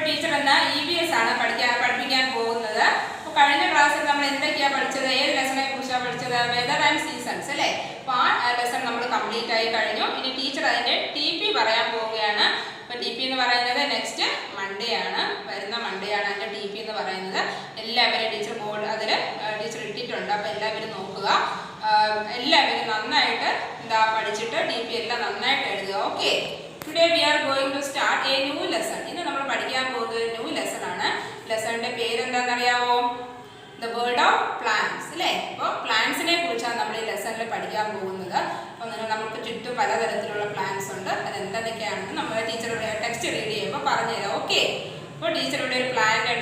Teacher എന്ന EVS ആണ് പഠിപ്പിക്കാൻ പോകുന്നത്. അപ്പോൾ കഴിഞ്ഞ ക്ലാസ്സിൽ നമ്മൾ എന്തൊക്കെയാണ് പഠിച്ചത്, ഏത് ലെസണെ കുറിച്ചാണ് പഠിച്ചത്? വെതർ ആൻഡ് സീസൺസ് അല്ലേ. അപ്പോൾ ആ ലെസൺ നമ്മൾ കംപ്ലീറ്റ് ആയി കഴിഞ്ഞു. ഇനി ടീച്ചർ അതിൻ്റെ TP പറയാൻ പോവുകയാണ്. അപ്പോൾ TP എന്ന് പറയുന്നത് നെക്സ്റ്റ് മൺഡേ ആണ്, വരുന്ന മൺഡേ ആണ് അതിൻ്റെ TP എന്ന് പറയുന്നത്. എല്ലാവരും ടീച്ചർ ബോർഡ് അതിൽ ടീച്ചർ ഇട്ടിട്ടുണ്ട്. അപ്പോൾ എല്ലാവരും നോക്കുക. എല്ലാവരും നന്നായിട്ട് പഠിച്ചിട്ട് TP എല്ലാം നന്നായിട്ട് എഴുതുക. Okay. Today we are going to start a new lesson. ഇന്ന് നമ്മൾ പഠിക്കാൻ പോകുന്നത് ന്യൂ ലെസൺ ആണ്. ലെസണിന്റെ പേര് എന്താണെന്നറിയാമോ? The World of Plants അല്ലേ. അപ്പോൾ പ്ലാന്റ്സിനെ കുറിച്ചാണ് നമ്മൾ ഈ ലെസണിൽ പഠിക്കാൻ പോകുന്നത്. അപ്പോൾ നമുക്ക് ചുറ്റും പലതരത്തിലുള്ള പ്ലാന്റ്സ് ഉണ്ട്. അതെന്തൊക്കെയാണെന്ന് നമ്മൾ ടീച്ചറുടെ ടെക്സ്റ്റ് റീഡ് ചെയ്യുമ്പോൾ പറഞ്ഞു തരാം. ഓക്കെ. അപ്പോൾ ടീച്ചറുടെ ഒരു പ്ലാന്റ്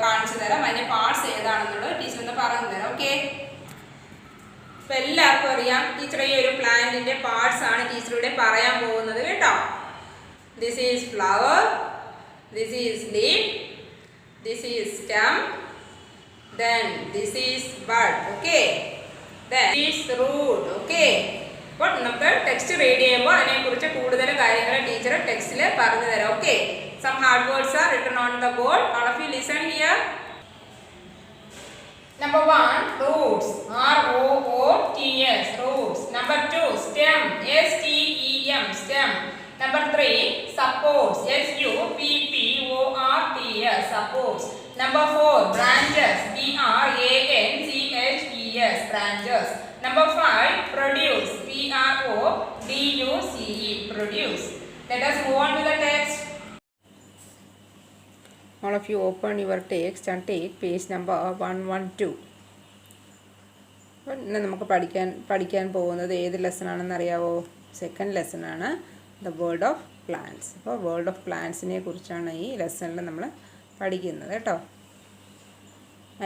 കാണിച്ചു തരാം. അതിൻ്റെ പാർട്സ് ഏതാണെന്നുള്ളത് ടീച്ചർ ഒന്ന് പറഞ്ഞു തരാം. ഓക്കെ. അപ്പോൾ എല്ലാവർക്കും അറിയാം ടീച്ചർ ഈ ഒരു പ്ലാന്റിന്റെ പാർട്സ് ആണ് ടീച്ചറുടെ പറയാൻ പോകുന്നത് കേട്ടോ. This is flower, this is leaf, this is stem, then this is bud, okay, then this is root, okay. അപ്പോൾ നമുക്ക് ടെക്സ്റ്റ് റീഡ് ചെയ്യുമ്പോൾ അതിനെക്കുറിച്ച് കൂടുതൽ കാര്യങ്ങൾ ടീച്ചർ ടെക്സ്റ്റിൽ പറഞ്ഞു തരാം. Okay. Some hard words are written on the board. All of you listen here. Number 1, roots, ROOTS, roots. Number 2, stem, STEM, stem. Number 3, supports, SUPPORTS, supports. Number 4, branches, BRANCHES, branches. Number 5, produce, PRODUCE, produce. Let us move on to the text. All of you open your text and take page number 112. ഇന്ന് നമുക്ക് പഠിക്കാൻ പോകുന്നത് ഏത് lesson ആണെന്ന് അറിയാവോ? Second lesson ആണ്, the world of plants. അപ്പോൾ world of പ്ലാന്റ്സിനെ കുറിച്ചാണ് ഈ ലെസണിൽ നമ്മൾ പഠിക്കുന്നത് കേട്ടോ.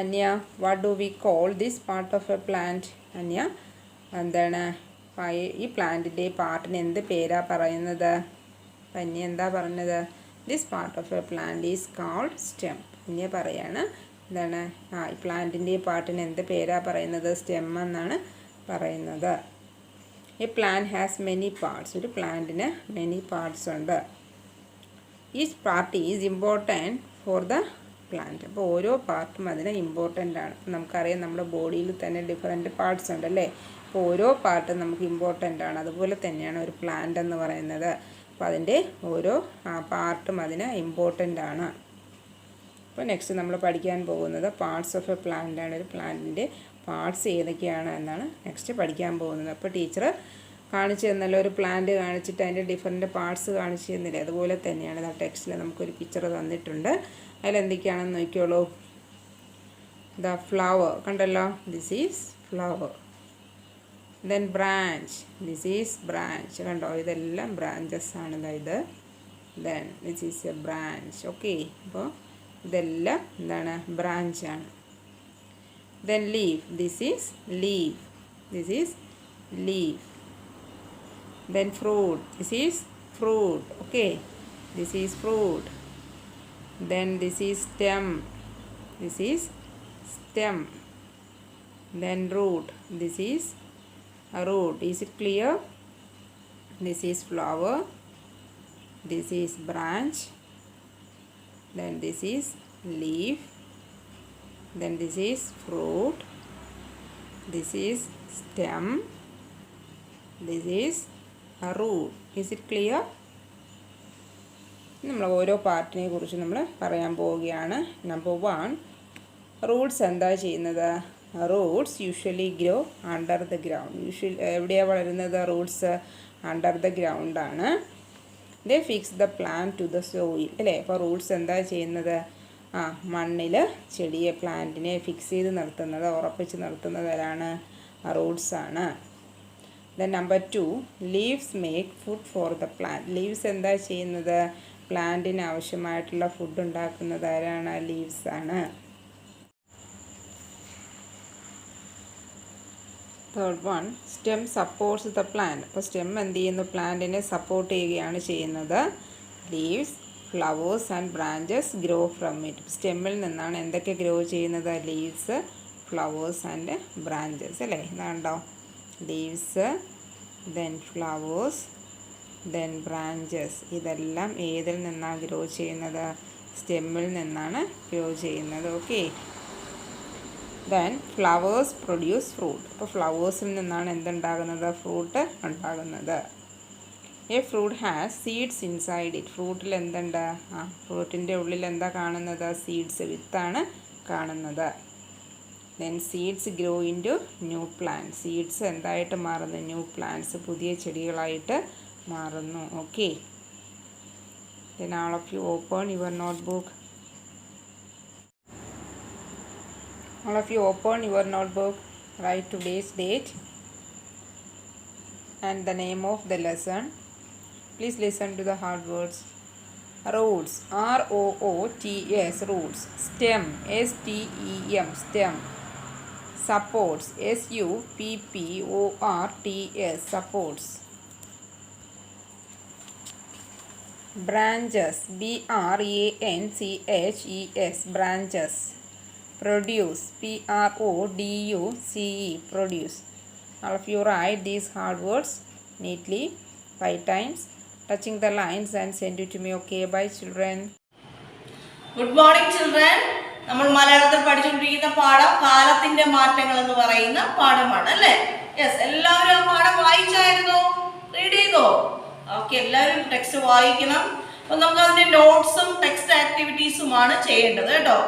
അന്യ, what do we call this part of a plant? അന്യ, എന്താണ് ഈ പ്ലാന്റിൻ്റെ പാർട്ടിന് എന്ത് പേരാ പറയുന്നത്? അന്യ എന്താ പറഞ്ഞത്? This part of a plant is called stem. അന്യ പറയാണ് എന്താണ് ഈ പ്ലാന്റിൻ്റെ പാർട്ടിന് എന്ത് പേരാ പറയുന്നത്? സ്റ്റെം എന്നാണ് പറയുന്നത്. A plant has many parts. ഒരു പ്ലാന്റിന് മെനി പാർട്സ് ഉണ്ട്. Each part is important for the plant. അപ്പോൾ ഓരോ പാർട്ടും അതിന് ഇമ്പോർട്ടൻ്റ് ആണ്. നമുക്കറിയാം നമ്മുടെ ബോഡിയിൽ തന്നെ ഡിഫറെൻറ്റ് പാർട്സ് ഉണ്ടല്ലേ. അപ്പോൾ ഓരോ പാർട്ടും നമുക്ക് ഇമ്പോർട്ടൻ്റ് ആണ്. അതുപോലെ തന്നെയാണ് ഒരു പ്ലാന്റ് എന്ന് പറയുന്നത്. അപ്പോൾ അതിൻ്റെ ഓരോ പാർട്ടും അതിന് ഇമ്പോർട്ടൻ്റ് ആണ്. അപ്പോൾ നെക്സ്റ്റ് നമ്മൾ പഠിക്കാൻ പോകുന്നത് പാർട്സ് ഓഫ് എ പ്ലാന്റ് ആണ്. ഒരു പ്ലാന്റിൻ്റെ പാർട്സ് ഏതൊക്കെയാണ് എന്നാണ് നെക്സ്റ്റ് പഠിക്കാൻ പോകുന്നത്. അപ്പോൾ ടീച്ചർ കാണിച്ചു തന്നല്ലോ, ഒരു പ്ലാന്റ് കാണിച്ചിട്ട് അതിൻ്റെ ഡിഫറെൻറ്റ് പാർട്സ് കാണിച്ചു തന്നില്ലേ. അതുപോലെ തന്നെയാണ് ആ ടെക്സ്റ്റിൽ നമുക്കൊരു പിക്ചർ തന്നിട്ടുണ്ട്. അതിലെന്തൊക്കെയാണെന്ന് നോക്കിയോളൂ. ദ ഫ്ലവർ കണ്ടല്ലോ, this is flower. Then branch, this is branch കണ്ടോ, ഇതെല്ലാം ബ്രാഞ്ചസ് ആണ്. ഇത് then this is A branch. Okay. അപ്പോൾ ഇതെല്ലാം എന്താണ്? ബ്രാഞ്ചാണ്. Then leaf, this is leaf, this is leaf. Then fruit, this is fruit, okay, this is fruit. Then this is stem, this is stem. Then root, this is a root. Is it clear? This is flower, this is branch, then this is leaf, then this is fruit, this is stem, this is a root. Is it clear? നമ്മൾ ഓരോ പാർട്ടിനെ കുറിച്ച് നമ്മൾ പറയാൻ പോവുകയാണ്. Number 1, roots എന്താ ചെയ്യുന്നത്? Roots usually grow under the ground. എവിടെയാണ് വളരുന്നത്? റൂട്ട്സ് അണ്ടർ ദ ഗ്രൗണ്ടാണ്. They fix the plant to the soil അല്ലേ. അപ്പോൾ റൂട്ട്സ് എന്താ ചെയ്യുന്നത്? മണ്ണിൽ ചെടിയെ പ്ലാന്റിനെ ഫിക്സ് ചെയ്ത് നിർത്തുന്നത്, ഉറപ്പിച്ച് നിർത്തുന്നത് ആരാണ്? റൂട്ട്സ് ആണ്. Then number 2, leaves make food for the plant. Leaves എന്താ ചെയ്യുന്നത്? പ്ലാന്റിന് ആവശ്യമായിട്ടുള്ള ഫുഡ് ഉണ്ടാക്കുന്നത് ആരാണ്? ലീവ്സ് ആണ്. Third 1, stem supports the plant. അപ്പോൾ സ്റ്റെം എന്ത് ചെയ്യുന്നു? പ്ലാന്റിനെ സപ്പോർട്ട് ചെയ്യുകയാണ് ചെയ്യുന്നത്. Leaves, flowers and branches grow from it. സ്റ്റെമ്മിൽ നിന്നാണ് എന്തൊക്കെ ഗ്രോ ചെയ്യുന്നത്? ലീവ്സ്, ഫ്ലവേഴ്സ് ആൻഡ് ബ്രാഞ്ചസ് അല്ലേ. ഇതാണ്ടോ leaves, then flowers, then branches. ഇതെല്ലാം ഏതിൽ നിന്നാണ് ഗ്രോ ചെയ്യുന്നത്? സ്റ്റെമ്മിൽ നിന്നാണ് ഗ്രോ ചെയ്യുന്നത്. Okay. Then flowers produce fruit. അപ്പോൾ ഫ്ലവേഴ്സിൽ നിന്നാണ് എന്തുണ്ടാകുന്നത്? ഫ്രൂട്ട് ഉണ്ടാകുന്നത്. A fruit has seeds inside it. ഫ്രൂട്ടിൽ എന്തുണ്ട്? ഫ്രൂട്ടിൻ്റെ ഉള്ളിൽ എന്താ കാണുന്നത്? സീഡ്സ്, വിത്താണ് കാണുന്നത്. Then seeds grow into new plant. Seeds എന്തായിട്ട് മാറുന്നു? ന്യൂ പ്ലാന്റ്സ്, പുതിയ ചെടികളായിട്ട് മാറുന്നു. Okay. Then all of you open your notebook. All of you open your notebook. Write today's date and the name of the lesson. Please listen to the hard words. Roots, R-O-O-T-S, roots. Stem, S-T-E-M, stem. Supports, S-U-P-P-O-R-T-S, supports. Branches, B-R-A-N-C-H-E-S, branches. Produce, P-R-O-D-U-C-E, produce. All of you write these hard words neatly 5 times, touching the lines and send it to me. Okay, bye children. Good morning children. നമ്മൾ മലയാളത്തിൽ പഠിച്ചുകൊണ്ടിരിക്കുന്ന പാഠം കാലത്തിന്റെ മാറ്റങ്ങൾ എന്ന് പറയുന്ന പാഠമാണ് അല്ലേ? യെസ്, എല്ലാവരും ആ പാഠം വായിച്ചായിരുന്നോ? റീഡ് ചെയ്തോ? ഓക്കെ, എല്ലാവരും ടെക്സ്റ്റ് വായിക്കണം. അപ്പോൾ നമുക്ക് അതിന്റെ നോട്ട്സും ടെക്സ്റ്റ് ആക്ടിവിറ്റീസുമാണ് ചെയ്യേണ്ടത് കേട്ടോ.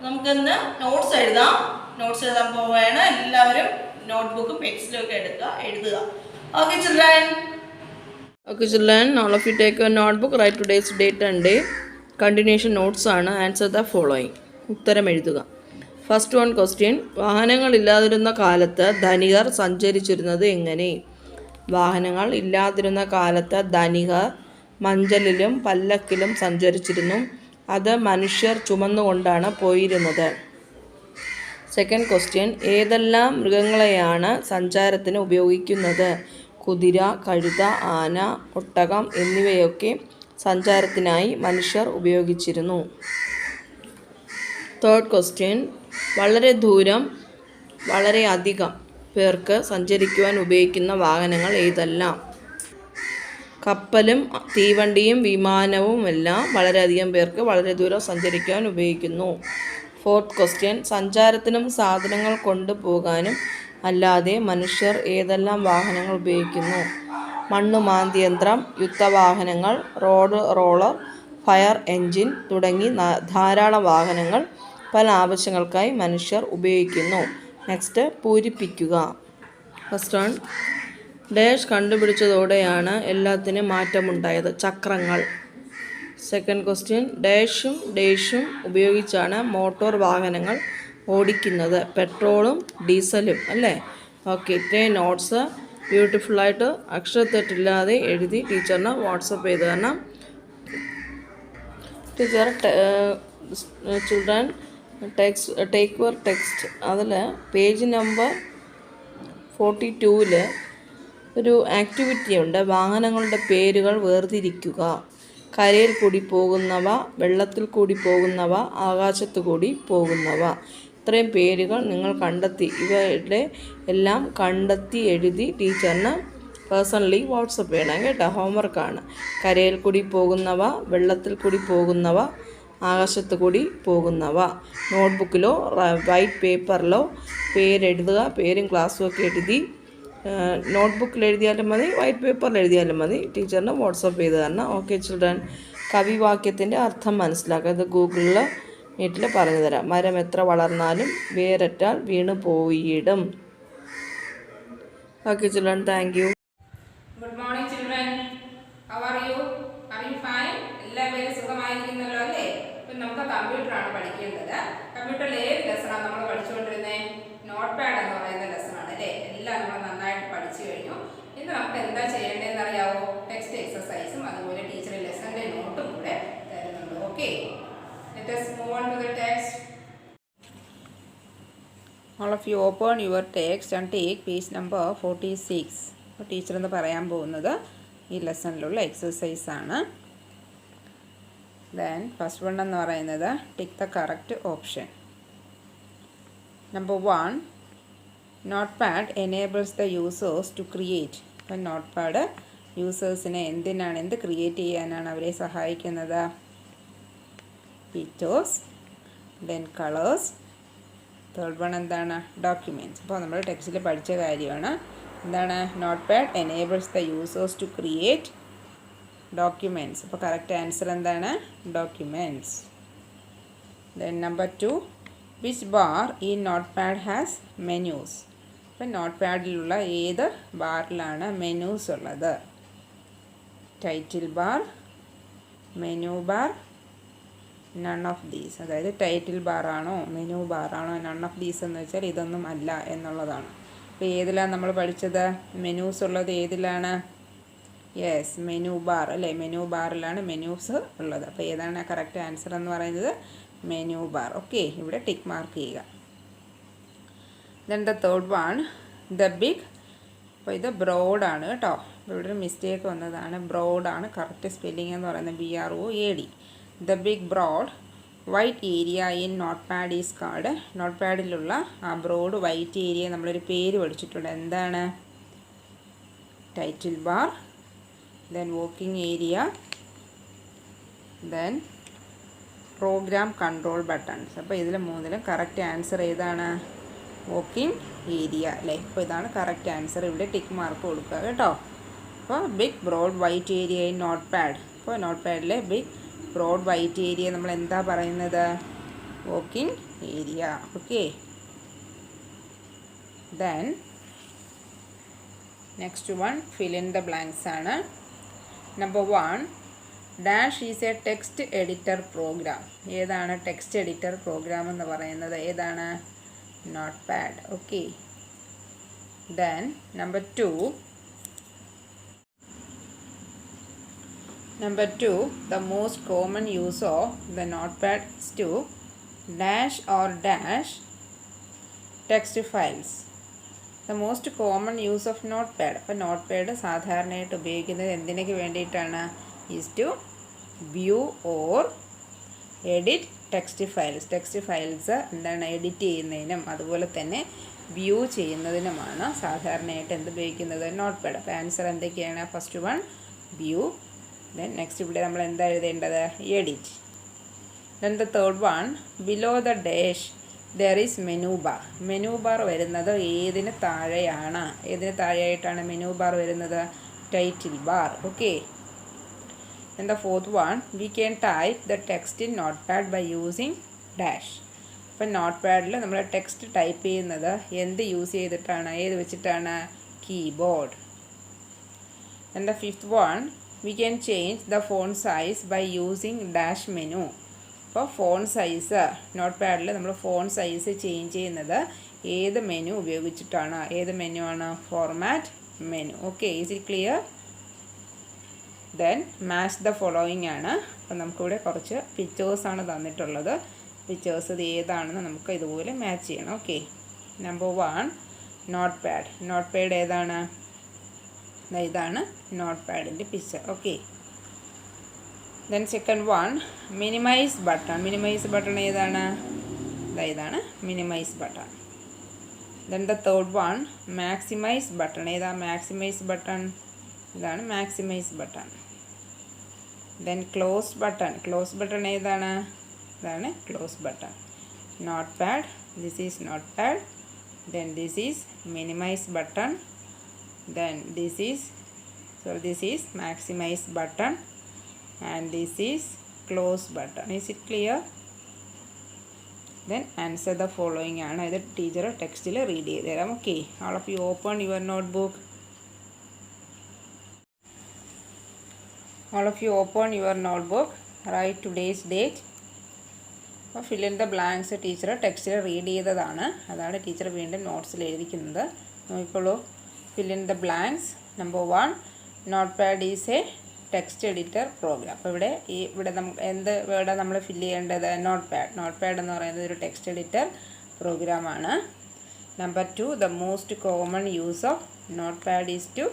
നമുക്കിന്ന് നോട്ട്സ് എഴുതാം. നോട്ട്സ് എഴുതാൻ പോവുകയാണ്. എല്ലാവരും നോട്ട്ബുക്കും പെൻസിലും ഒക്കെ എഴുതുക. Okay children. Okay children, all of you take your notebook, write today's date and day. Continuation notes ആണ്. Answer the following. ഉത്തരം എഴുതുക. First one question. വാഹനങ്ങൾ ഇല്ലാതിരുന്ന കാലത്ത് ധനികർ സഞ്ചരിച്ചിരുന്നത് എങ്ങനെ? വാഹനങ്ങൾ ഇല്ലാതിരുന്ന കാലത്ത് ധനികർ മഞ്ചലിലും പല്ലക്കിലും സഞ്ചരിച്ചിരുന്നു. അത് മനുഷ്യർ ചുമന്നുകൊണ്ടാണ് പോയിരുന്നത്. Second question. ഏതെല്ലാം മൃഗങ്ങളെയാണ് സഞ്ചാരത്തിന് ഉപയോഗിക്കുന്നത്? കുതിര, കഴുത, ആന, ഒട്ടകം എന്നിവയൊക്കെ സഞ്ചാരത്തിനായി മനുഷ്യർ ഉപയോഗിച്ചിരുന്നു. Third question. വളരെ ദൂരം, വളരെ അധികം പേർക്ക് സഞ്ചരിക്കുവാൻ ഉപയോഗിക്കുന്ന വാഹനങ്ങൾ ഏതെല്ലാം? കപ്പലും തീവണ്ടിയും വിമാനവുമെല്ലാം വളരെയധികം പേർക്ക് വളരെ ദൂരം സഞ്ചരിക്കുവാൻ ഉപയോഗിക്കുന്നു. Fourth question. സഞ്ചാരത്തിനും സാധനങ്ങൾ കൊണ്ടുപോകാനും അല്ലാതെ മനുഷ്യർ ഏതെല്ലാം വാഹനങ്ങൾ ഉപയോഗിക്കുന്നു? മണ്ണുമാന്തിയന്ത്രം, യുദ്ധവാഹനങ്ങൾ, റോളർ, ഫയർ എൻജിൻ തുടങ്ങി ധാരാളം വാഹനങ്ങൾ പല ആവശ്യങ്ങൾക്കായി മനുഷ്യർ ഉപയോഗിക്കുന്നു. നെക്സ്റ്റ്, പൂരിപ്പിക്കുക. First one. ഡാഷ് കണ്ടുപിടിച്ചതോടെയാണ് എല്ലാത്തിനും മാറ്റമുണ്ടായത്? ചക്രങ്ങൾ. Second question. ഡാഷും ഉപയോഗിച്ചാണ് മോട്ടോർ വാഹനങ്ങൾ ഓടിക്കുന്നത്? പെട്രോളും ഡീസലും അല്ലേ? ഓക്കെ, ഇത്രയും നോട്ട്സ് ബ്യൂട്ടിഫുള്ളായിട്ട് അക്ഷരത്തെറ്റില്ലാതെ എഴുതി ടീച്ചറിന് വാട്സപ്പ് ചെയ്ത് തരണം. Teacher children take your text അതിൽ പേജ് നമ്പർ 42 ഒരു ആക്ടിവിറ്റി ഉണ്ട്. വാഹനങ്ങളുടെ പേരുകൾ വേർതിരിക്കുക. കരയിൽ കൂടി പോകുന്നവ, വെള്ളത്തിൽ കൂടി പോകുന്നവ, ആകാശത്തു കൂടി പോകുന്നവ. ഇത്രയും പേരുകൾ നിങ്ങൾ കണ്ടെത്തി. ഇവയുടെ എല്ലാം കണ്ടെത്തി എഴുതി ടീച്ചറിന് പേഴ്സണലി വാട്സപ്പ് ചെയ്യണം കേട്ടോ. ഹോംവർക്കാണ്. കരയിൽ കൂടി പോകുന്നവ, വെള്ളത്തിൽ കൂടി പോകുന്നവ, ആകാശത്തു കൂടി പോകുന്നവ. നോട്ട്ബുക്കിലോ വൈറ്റ് പേപ്പറിലോ പേരെഴുതുക. പേരും ക്ലാസ്സും ഒക്കെ എഴുതി നോട്ട്ബുക്കിൽ എഴുതിയാലും മതി, വൈറ്റ് പേപ്പറിൽ എഴുതിയാലും മതി. ടീച്ചറിന് വാട്സപ്പ് ചെയ്ത് തരണം. Okay children. കവിവാക്യത്തിൻ്റെ അർത്ഥം മനസ്സിലാക്കുക. ഇത് ഗൂഗിളിൽ നീറ്റിൽ പറഞ്ഞു തരാം. മരം എത്ര വളർന്നാലും വേരറ്റാൽ വീണ് പോയിടും. Okay children, thank you. Good morning children. How are you? Are you fine? എല്ലാവരും സുഖമായിരിക്കുന്നല്ലോ അല്ലേ? ഇപ്പം നമുക്ക് കമ്പ്യൂട്ടറാണ് പഠിക്കേണ്ടത്. കമ്പ്യൂട്ടറിൽ ഏത് ലെസണാണ് നമ്മൾ പഠിച്ചുകൊണ്ടിരുന്നത്? നോട്ട് പാഡ് എന്ന് പറയുന്ന ലെസണാണ് അല്ലേ? എല്ലാം നമ്മൾ നന്നായിട്ട് പഠിച്ചു കഴിഞ്ഞു. ഇന്ന് നമുക്ക് എന്താ ചെയ്യേണ്ടതെന്ന് അറിയാവോ? ടെക്സ്റ്റ് എക്സസൈസും അതുപോലെ ടീച്ചർ ലെസണിൻ്റെ നോട്ടും കൂടെ തരുന്നുണ്ട്. Okay, let us move on to the text. All of you open your text and take page number 46. അപ്പോൾ ടീച്ചർ എന്ന് പറയാൻ പോകുന്നത് ഈ ലെസണിലുള്ള എക്സസൈസാണ്. ദെൻ ഫസ്റ്റ് വൺ എന്ന് പറയുന്നത് tick the correct option. Number 1, note pad enables the users to create. അപ്പം നോട്ട് പാഡ് യൂസേഴ്സിനെ എന്ത് ക്രിയേറ്റ് ചെയ്യാനാണ് അവരെ സഹായിക്കുന്നത്? Pictures, then colours, third one എന്താണ് ഡോക്യുമെൻറ്റ്സ്. അപ്പോൾ നമ്മൾ ടെക്സ്റ്റിൽ പഠിച്ച കാര്യമാണ്. എന്താണ് note pad enables the users to create documents. അപ്പോൾ കറക്റ്റ് ആൻസർ എന്താണ് documents. Then number 2, which bar ഈ നോട്ട് പാഡ് ഹാസ് മെനൂസ്. അപ്പം നോട്ട് പാഡിലുള്ള ഏത് ബാറിലാണ് മെനൂസ് ഉള്ളത്? Title bar, menu bar, none of these. അതായത് ടൈറ്റിൽ ബാറാണോ മെനു ബാറാണോ നൺ ഓഫ് ദീസ് എന്ന് വെച്ചാൽ ഇതൊന്നും അല്ല എന്നുള്ളതാണ്. അപ്പോൾ ഏതിലാണ് നമ്മൾ പഠിച്ചത്? മെനൂസ് ഉള്ളത് ഏതിലാണ്? യെസ്, മെനു ബാർ അല്ലേ, മെനു ബാറിലാണ് മെനൂസ് ഉള്ളത്. അപ്പോൾ ഏതാണ് കറക്റ്റ് ആൻസർ എന്ന് പറയുന്നത്? Menu bar. ഓക്കെ, ഇവിടെ ടിക്ക് മാർക്ക് ചെയ്യുക. Then the third one, the big. അപ്പോൾ ഇത് ബ്രോഡാണ് കേട്ടോ. അപ്പോൾ ഇവിടെ ഒരു മിസ്റ്റേക്ക് വന്നതാണ്. ബ്രോഡാണ് കറക്റ്റ് സ്പെല്ലിംഗ് എന്ന് പറയുന്നത് BROAD. The big broad white area in note pad is called. Note പാഡിലുള്ള ആ ബ്രോഡ് വൈറ്റ് ഏരിയ നമ്മളൊരു പേര് പഠിച്ചിട്ടുണ്ട്. എന്താണ്? Title bar, then working area, then program control buttons. അപ്പോൾ ഇതിൽ മൂന്നിലും കറക്റ്റ് ആൻസർ ഏതാണ്? വർക്കിംഗ് ഏരിയ അല്ലേ. അപ്പോൾ ഇതാണ് കറക്റ്റ് ആൻസർ. ഇവിടെ ടിക്ക് മാർക്ക് കൊടുക്കുക കേട്ടോ. അപ്പോൾ big broad white area in note pad. അപ്പോൾ നോട്ട് പാഡിലെ ബിഗ് ബ്രോഡ് വൈറ്റ് ഏരിയ നമ്മൾ എന്താ പറയുന്നത്? Working area. Okay, then next one fill in the blanks ആണ്. Number 1, dash is a text editor program. ഏതാണ് ടെക്സ്റ്റ് എഡിറ്റർ പ്രോഗ്രാം എന്ന് പറയുന്നത്? ഏതാണ്? Note pad. Okay, then number 2, the most common use of the notepad is to dash or dash text files. The most common use of notepad. അപ്പോൾ notepad സാധാരണയായിട്ട് ഉപയോഗിക്കുന്നത് എന്തിനൊക്കെ വേണ്ടിയിട്ടാണ്? Is to view or edit text files. Text files എന്താണ് edit ചെയ്യുന്നതിനും അതുപോലെ തന്നെ view ചെയ്യുന്നതിനുമാണ് സാധാരണയായിട്ട് എന്ത് ഉപയോഗിക്കുന്നത്? നോട്ട്പാഡ്. അപ്പോൾ ആൻസർ എന്തൊക്കെയാണ്? First one view, then next ഇവിടെ നമ്മൾ എന്താ എഴുതേണ്ടത്? Edit. Then the third one, below the dash there is menu bar. Menu bar വരുന്നത് ഏതിന് താഴെയാണ്? ഏതിന് താഴെയായിട്ടാണ് മെനു ബാർ വരുന്നത്? Title bar. Okay, then the fourth one, we can type the text in note pad by using dash. അപ്പം note പാഡിൽ നമ്മൾ text type ചെയ്യുന്നത് എന്ത് യൂസ് ചെയ്തിട്ടാണ്? ഏത് വെച്ചിട്ടാണ്? Keyboard. Then the fifth one, we can change the font size by using dash menu. അപ്പോൾ font size not പാഡിൽ നമ്മൾ ഫോൺ സൈസ് ചേഞ്ച് ചെയ്യുന്നത് ഏത് മെനു ഉപയോഗിച്ചിട്ടാണ്? ഏത് മെനു ആണ്? Format menu. Okay, is it clear? Then match the following ആണ്. അപ്പോൾ നമുക്കിവിടെ കുറച്ച് പിക്ചേഴ്സാണ് തന്നിട്ടുള്ളത്. പിക്ചേഴ്സ് ഇത് ഏതാണെന്ന് നമുക്ക് ഇതുപോലെ മാച്ച് ചെയ്യണം. Okay, number 1, note pad. Note pad ഏതാണ്? ഇതാണ് നോട്ട് പാഡിൻ്റെ picture. Okay, then second one, minimize button. Minimize button ഏതാണ്? ഇതാണ് minimize button. Then the third one, maximize button. ഏതാ മാക്സിമൈസ് ബട്ടൺ? ഇതാണ് maximize button. Then close button. Close button ഏതാണ്? ഇതാണ് close button. Note pad, this is note pad. Then this is minimize button. Then this is maximize button and this is close button. Is it clear? Then answer the following ആണ്. ഇത് teacher ടെക്സ്റ്റിൽ read ചെയ്ത് തരാം. Okay, all of you open your notebook. All of you open your notebook. Write today's date. അപ്പോൾ fill in the blanks teacher ടെക്സ്റ്റിൽ read ചെയ്തതാണ്. അതാണ് teacher വീണ്ടും നോട്ട്സിൽ എഴുതിക്കുന്നത്. നോക്കിക്കോളൂ. fill in the blanks. Number 1, notepad is a text editor program. അപ്പോൾ ഇവിടെ നമുക്ക് എന്ത് വേർഡാണ് നമ്മൾ ഫില്ല് ചെയ്യേണ്ടത്? നോട്ട്പാഡ്. നോട്ട്പാഡ് എന്ന് പറയുന്നത് ഒരു ടെക്സ്റ്റ് എഡിറ്റർ പ്രോഗ്രാമാണ്. Number 2, the most common use of notepad is to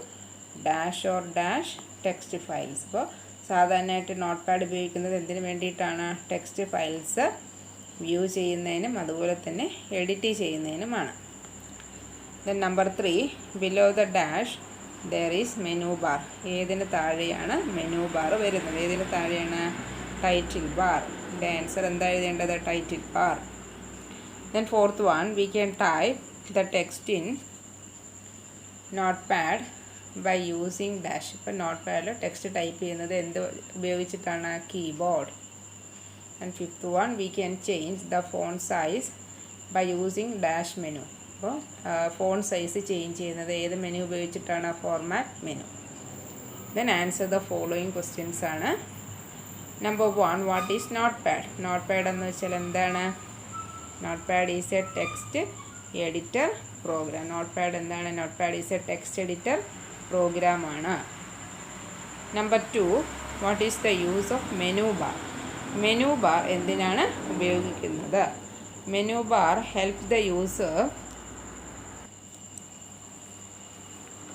dash or dash text files. അപ്പോൾ സാധാരണയായിട്ട് നോട്ട്പാഡ് ഉപയോഗിക്കുന്നത് എന്തിനു വേണ്ടിയിട്ടാണ്? ടെക്സ്റ്റ് ഫയൽസ് വ്യൂ ചെയ്യുന്നതിനും അതുപോലെ തന്നെ edit ചെയ്യുന്നതിനുമാണ്. Then number 3, below the dash there is menu bar. ഏതിന് താഴെയാണ് മെനു ബാർ വരുന്നത്? ഏതിന് താഴെയാണ്? Title bar. ഇവിടെ ആൻസർ എന്താ എഴുതേണ്ടത്? Title bar. Then fourth one, we can type the text in note pad by using dash. ഇപ്പം note പാഡിൽ ടെക്സ്റ്റ് ടൈപ്പ് ചെയ്യുന്നത് എന്ത് ഉപയോഗിച്ചിട്ടാണ്? Keyboard. And fifth one, we can change the font size by using dash menu. അപ്പോൾ font size change ചെയ്യുന്നത് ഏത് menu ഉപയോഗിച്ചിട്ടാണ്? Format menu. Then answer the following questions ആണ്. Number 1, what is note pad? Note pad എന്ന് വെച്ചാൽ എന്താണ്? Note pad is a text editor program. Note pad എന്താണ്? Note pad is a text editor പ്രോഗ്രാമാണ്. Number 2, what is the use of menu bar? Menu bar എന്തിനാണ് ഉപയോഗിക്കുന്നത്? Menu bar helps the user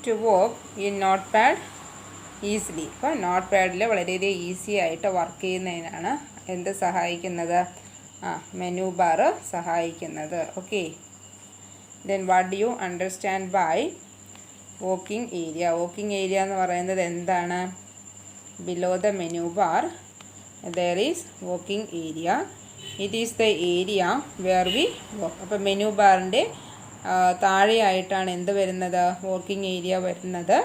to work in note pad easily. ഇപ്പോൾ നോട്ട് പാഡിൽ വളരെയധികം easy ആയിട്ട് work ചെയ്യുന്നതിനാണ് എന്ത് സഹായിക്കുന്നത്? മെനു ബാർ സഹായിക്കുന്നത്. Okay. Then what do you understand by working area? Working area എന്ന് പറയുന്നത് എന്താണ്? Below the menu bar there is working area. It is the area where we work. അപ്പോൾ മെനു ബാറിൻ്റെ താഴെയായിട്ടാണ് എന്ത് വരുന്നത്? വർക്കിംഗ് ഏരിയ വരുന്നത്.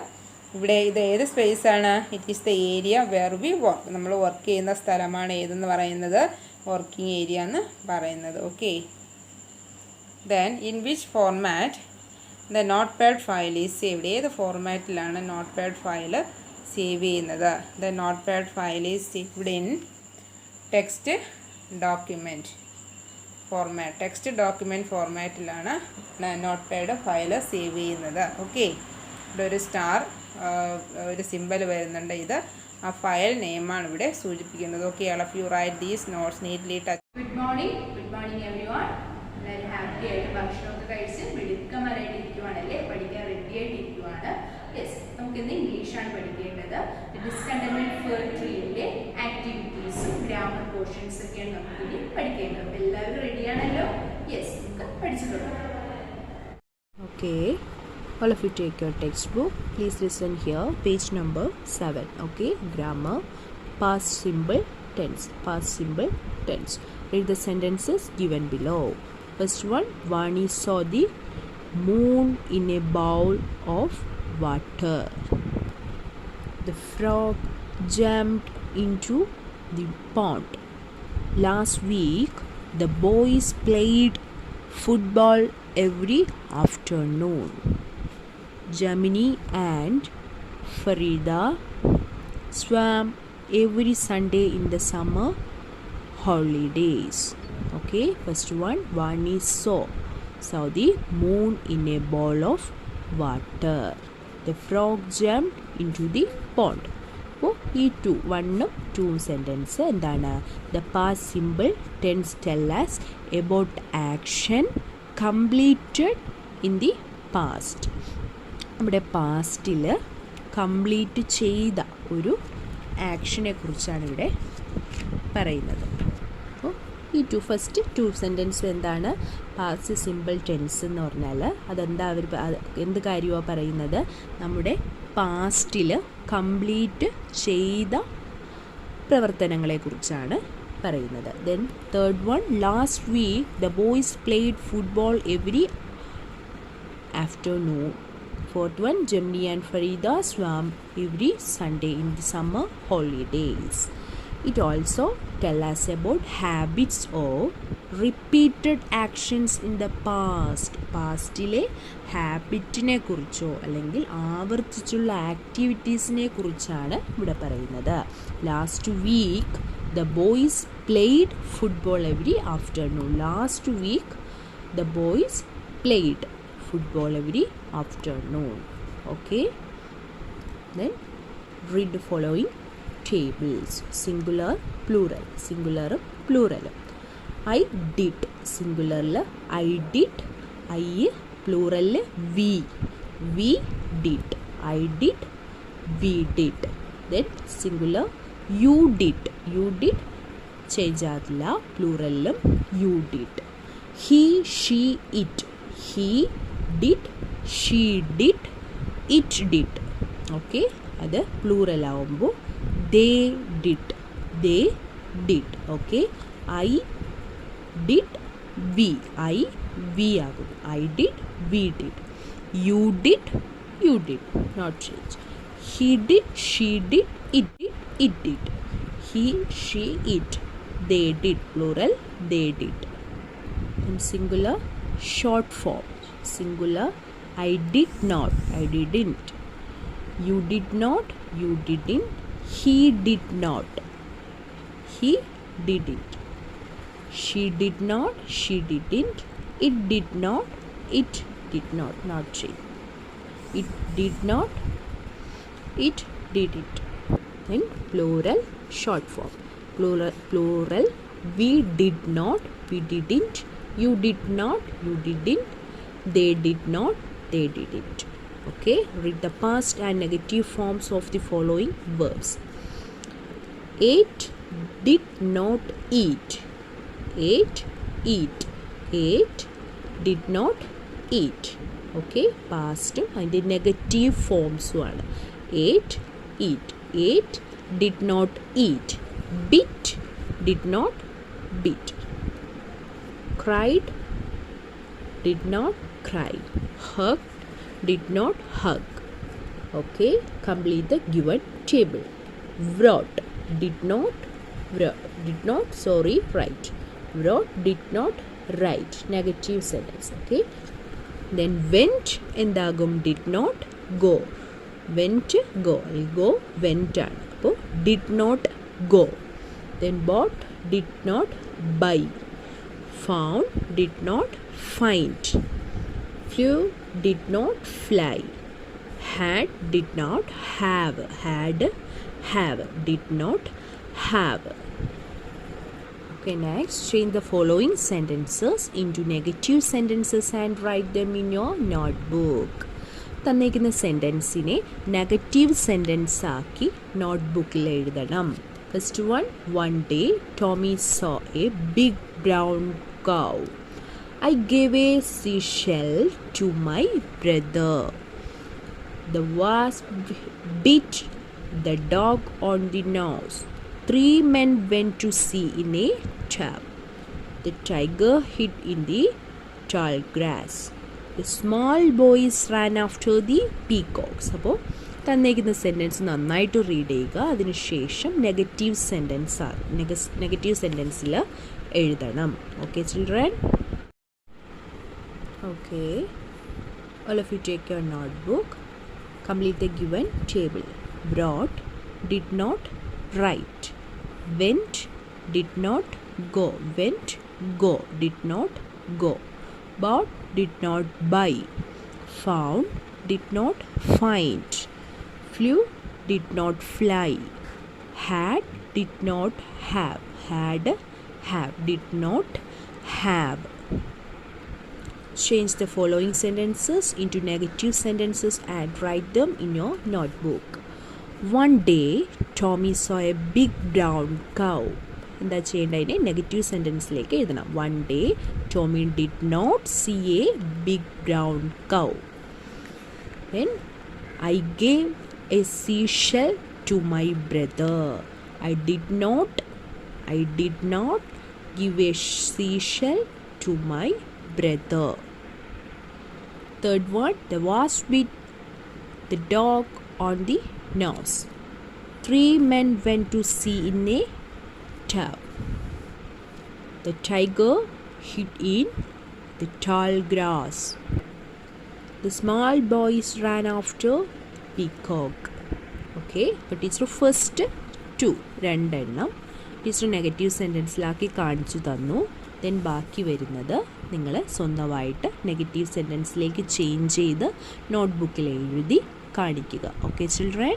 ഇവിടെ ഇത് ഏത് സ്പേസാണ്? It is the area where we work. നമ്മൾ വർക്ക് ചെയ്യുന്ന സ്ഥലമാണ് ഏതെന്ന് പറയുന്നത്? വർക്കിംഗ് ഏരിയ എന്ന് പറയുന്നത്. Okay. Then in which format the note pad file is saved? ഏത് ഫോർമാറ്റിലാണ് നോട്ട് പാഡ് ഫയൽ സേവ് ചെയ്യുന്നത്? The note pad file is saved in text document format. Text document ഫോർമാറ്റിലാണ് നോട്ട് പാഡ് ഫയൽ സേവ് ചെയ്യുന്നത്. Okay. ഇവിടെ ഒരു star ഒരു symbol വരുന്നുണ്ട്. ഇത് ആ ഫയൽ നെയിമാണ് ഇവിടെ സൂചിപ്പിക്കുന്നത്. Okay. All of you write these notes neatly. Good morning everyone. എല്ലാവരും ഹാപ്പി ആയിട്ട് ഭക്ഷണമൊക്കെ കഴിച്ച് മിടുക്കന്മാരായിട്ട് ഇരിക്കുവാണല്ലേ? പഠിക്കാൻ റെഡി ആയിട്ട് ഇരിക്കുവാണ്. യെസ്, നമുക്കിന്ന് ഇംഗ്ലീഷാണ് പഠിക്കേണ്ടത്. ഡിസ്കണ്ടൻമെന്റ് ഫെർട്രിയിലെ ആക്ടിവിറ്റീസും ഗ്രാമർ പോർഷൻസ് ഒക്കെയാണ് നമുക്കിനി പഠിക്കേണ്ടത്. അപ്പോൾ എല്ലാവരും റെഡിയാണല്ലോ? യെസ്, നമുക്ക് പഠിച്ചു തുടങ്ങാം. Okay, all of you take your textbook. Please listen here, page number 7. Okay, grammar, past simple tense. Past simple tense. Read the sentences given below. First one, Vani saw the moon in a bowl of water. The frog jumped into the pond. Last week, the boys played football every afternoon. Jamini and Farida swam every Sunday in the summer holidays. Okay, first one, Vani saw the moon in a bowl of water. The frog jumped into the pond. അപ്പോൾ ഈ 1ഉം 2ഉം sentence എന്താണ്? The past simple tense tell us about action completed in the past. നമ്മുടെ പാസ്റ്റിൽ complete ചെയ്ത ഒരു ആക്ഷനെ കുറിച്ചാണ് ഇവിടെ പറയുന്നത്. അപ്പോൾ ഈ ഫസ്റ്റ് 2 സെൻറ്റൻസ് എന്താണ്? പാസ്റ്റ് സിമ്പിൾ ടെൻസ് എന്ന് പറഞ്ഞാൽ അതെന്താ അവർ എന്ത് കാര്യമാണ് പറയുന്നത്? നമ്മുടെ പാസ്റ്റിൽ കംപ്ലീറ്റ് ചെയ്ത പ്രവർത്തനങ്ങളെക്കുറിച്ചാണ് പറയുന്നത്. Then third one, last week the boys played football every afternoon. Fourth one, Gemini and Farida swam every Sunday in the summer holidays. It also tells us about habits or repeated actions in the past. പാസ്റ്റിലെ ഹാബിറ്റിനെ കുറിച്ചോ അല്ലെങ്കിൽ ആവർത്തിച്ചുള്ള ആക്ടിവിറ്റീസിനെ കുറിച്ചാണ് ഇവിടെ പറയുന്നത്. Last week the boys played football every afternoon. Last week the boys played football every afternoon. Okay, then read the following tables. Singular, plural. Singular, plural. I did. Singular, I did. I, plural, we. We did. I did. We did. Then singular, you did. You did. Change ആകില്ല. Plural, you did. He, she, it. He did. She did. It did. Okay, അത് plural ആവുമ്പോൾ they did. They did. Okay, I did, we. I, we ആകും. I did, we did. You did, you did. Not change. He did, she did, it did. He, she, it. They did, plural, they did. And singular, short form. Singular, I did not, I didn't. You did not, you didn't. He did not, he didn't. She did not, she didn't. It did not, it did not. Not change. It did not, it didn't. Then plural, short form. Plural, we did not, we didn't. You did not, you didn't. They did not, they didn't. Okay, read the past and negative forms of the following verbs. Ate, did not eat. Ate, eat. Ate, did not eat. Okay, past and the negative forms one. Ate, eat. Ate, did not eat. Bit, did not beat. Cried, did not cry. Hugged, did not hug. Okay, complete the given table. Wrote, did not write. Wrote, did not write. Negative sentence. Okay, then went endagum, did not go. Went, go. Go, went ആണ്. അപ്പോൾ did not go. Then bought, did not buy. Found, did not find. Flew, did not fly. Had, did not have. Had, have. Did not have. Okay, next change the following sentences into negative sentences and write them in your notebook. തന്നിരിക്കുന്ന സെൻറ്റൻസിനെ negative sentence ആക്കി നോട്ട്ബുക്കിൽ എഴുതണം. First one day Tommy saw a big brown cow. I gave a seashell to my brother. The wasp bit the dog on the nose. 3 men went to sea in a tub. The tiger hid in the tall grass. The small boys ran after the peacocks. അപ്പോൾ തന്നേക്കുന്ന sentence നന്നായിട്ട് read ചെയ്യുക. അതിനുശേഷം negative സെൻറ്റൻസിൽ എഴുതണം. Okay children? Okay, all of you take your notebook. Complete the given table. Brought, did not write. Went, did not go. Went, go. Did not go. Bought, did not buy. Found, did not find. Flew, did not fly. Had, did not have. Had, have. Did not have. Change the following sentences into negative sentences and write them in your notebook. One day Tommy saw a big brown cow. എന്താ ചെയ്യേണ്ടതിനെ negative സെൻറ്റൻസിലേക്ക് എഴുതണം. One day Tommy did not see a big brown cow. Then I gave a seashell to my brother. I did not give a seashell to my brother. Third one, the wasp bit the dog on the nose. 3 men went to sea in a tub. The tiger hid in the tall grass. The small boys ran after peacock. Okay, but teacher first 2 രണ്ടെണ്ണം teacher negative സെൻറ്റൻസിലാക്കി കാണിച്ചു തന്നു. Then ബാക്കി വരുന്നത് നിങ്ങൾ സ്വന്തമായിട്ട് negative സെൻറ്റൻസിലേക്ക് change ചെയ്ത് നോട്ട്ബുക്കിൽ എഴുതി കാണിക്കുക. Okay children?